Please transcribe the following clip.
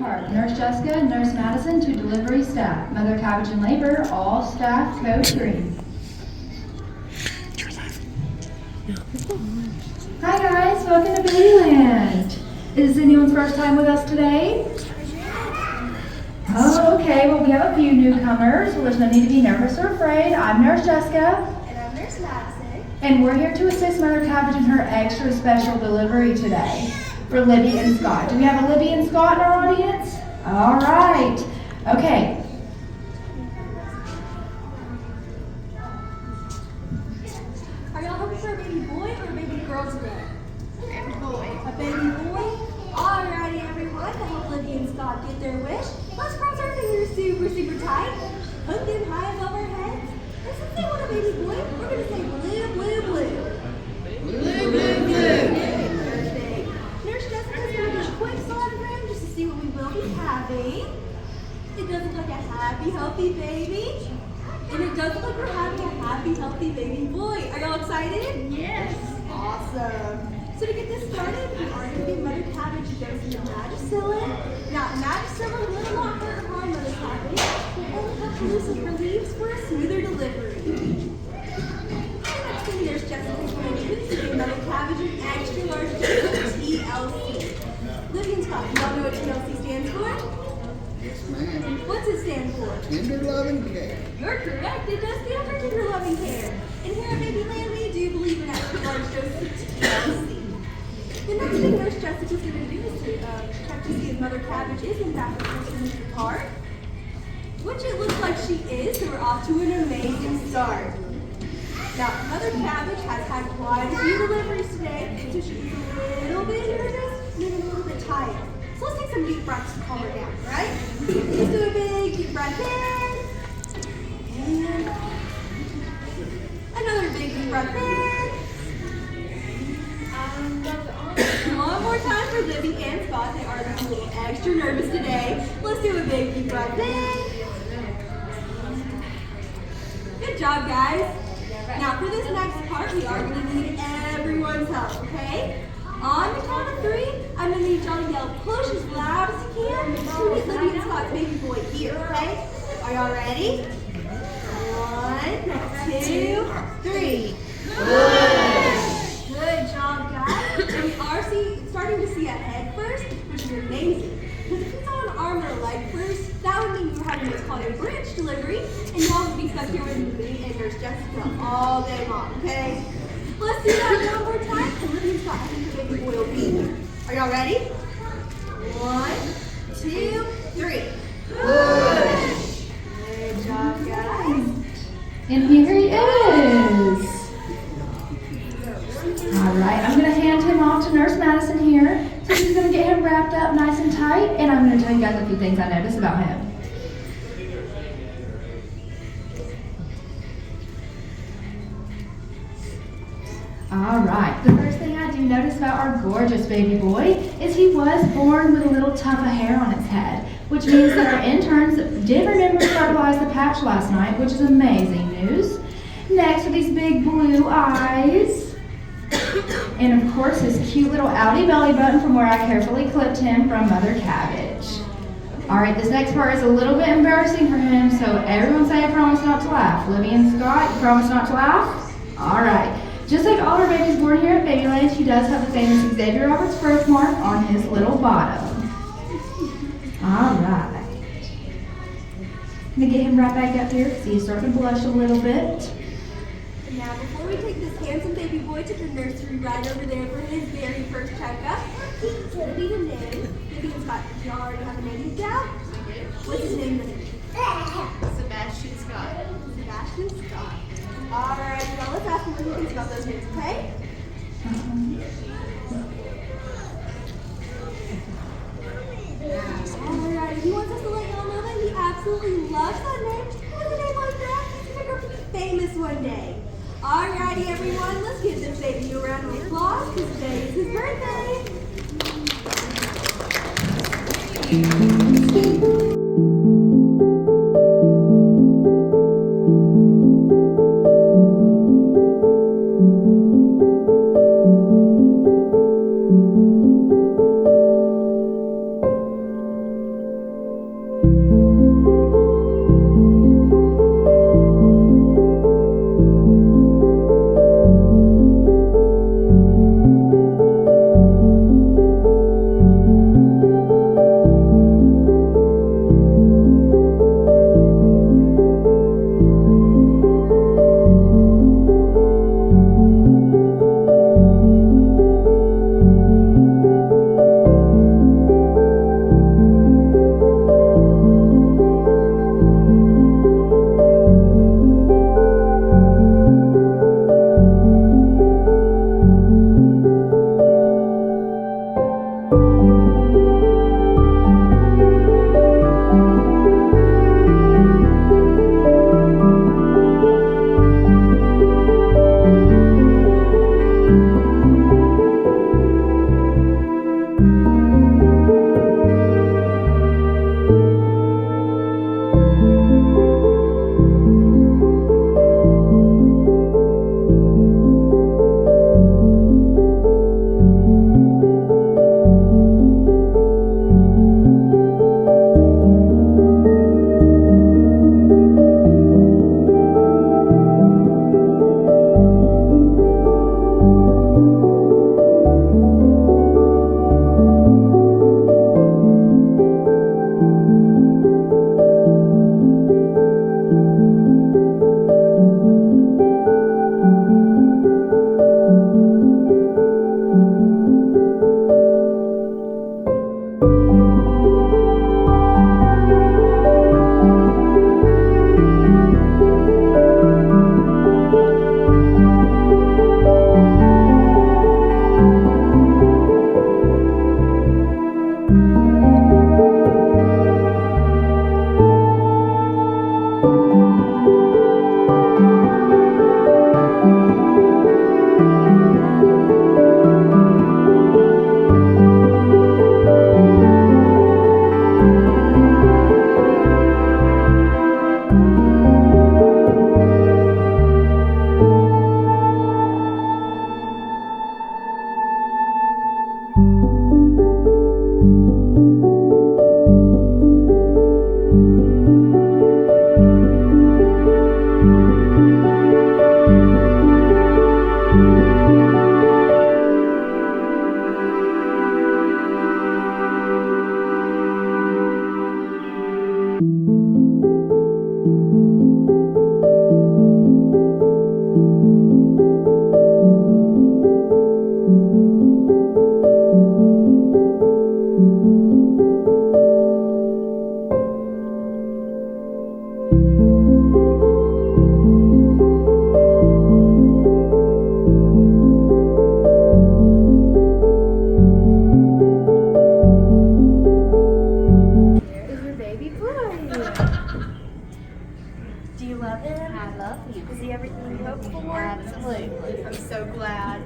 card. Nurse Jessica and Nurse Madison to delivery staff. Mother Cabbage in labor, all staff code green. Hi guys, welcome to Babyland. Is this anyone's first time with us today? Oh, okay, well we have a few newcomers. Well, there's no need to be nervous or afraid. I'm Nurse Jessica. And I'm Nurse Madison. And we're here to assist Mother Cabbage in her extra special delivery today for Libby and Scott. Do we have a Libby and Scott in our audience? All right. Okay. Are y'all hoping for a baby boy or a baby girl today? Baby boy. A baby boy? Alrighty, everyone. To help Libby and Scott get their wish, let's cross our fingers super tight. Hook them high above our heads. And since they want a baby boy, we're going to say blue, blue, blue. Blue, blue, blue. Perfect. Nurse Jessica's going to do a quick sonogram just to see what we will be having. It does look like a happy, healthy baby. And it does look like we're having a happy, healthy baby boy. Are y'all excited? Yes. Awesome. So to get this started, we are going to give Mother Cabbage a dose of Magicillin. Now, Magicillin will not hurt or harm Mother Cabbage. It will only help to loosen her leaves for a smoother delivery. The next thing Nurse Jessica is going to do is give Mother Cabbage an extra large dose of TLC. Libby and Scott, do y'all know what TLC stands for? Yes, ma'am. What's it stand for? Tender loving care. You're correct. It does stand for tender loving care. And here at Babyland, we do believe in extra large doses of TLC. The next thing Nurse Jessica's going to do is to check to see if Mother Cabbage is in fact the person in the card, which it looks like she is, so we're off to an amazing start. Now, Mother Cabbage has had quite a few deliveries today, so she's a little bit nervous and even a little bit tired. So let's take some deep breaths to calm her down, right? Let's do a big deep breath in, and another big deep breath in. One more time for Libby and Scott. They are looking a little extra nervous today. Let's do a big deep breath in. Good job, guys. Now for this next part, we are going to need everyone's help, okay? On the count of 3, I'm going to need y'all to yell push as loud as you can to get Libby and Scott's baby boy here, okay? Are y'all ready? 1, 2, 3. Good job, guys. And we are starting to see a head first, which is amazing. Because if you saw an arm or a leg first, that would mean you were having what's called a bridge delivery, and y'all would be stuck here with me and Nurse Jessica all day long, okay? Let's do that one more time, and Libby and Scott, I think the baby boy will be here. Are y'all ready? 1, 2, 3. Push! Good job, guys. And here he is. All right, I'm going to hand him off to Nurse Madison here. So she's going to get him wrapped up nice and tight, and I'm going to tell you guys a few things I noticed about him. All right, the first thing I do notice about our gorgeous baby boy is he was born with a little tuft of hair on his head, which means that our interns did remember to fertilize the patch last night, which is amazing news. Next are these big blue eyes. And of course his cute little outie belly button from where I carefully clipped him from Mother Cabbage. Alright, this next part is a little bit embarrassing for him, so everyone say I promise not to laugh. Libby and Scott, you promise not to laugh? Alright. Just like all our babies born here at Babyland, he does have the famous Xavier Roberts birthmark on his little bottom. Alright. I'm going to get him right back up here because he's starting to blush a little bit. Now, before we take this handsome baby boy to the nursery right over there for his very first checkup, he's going to need a name. Libby and Scott, do y'all already have a name down? What's his name? Sebastian Scott. Sebastian Scott. Alright, now let's ask him what he thinks about those names, okay? Alright, he wants us to let y'all know that he absolutely loves that name. With a name like that, he's going to grow to be famous one day. Alrighty, everyone, let's give this baby a round of applause because today is his birthday. love him? I love him. Is he everything you hoped for? Absolutely. I'm so glad.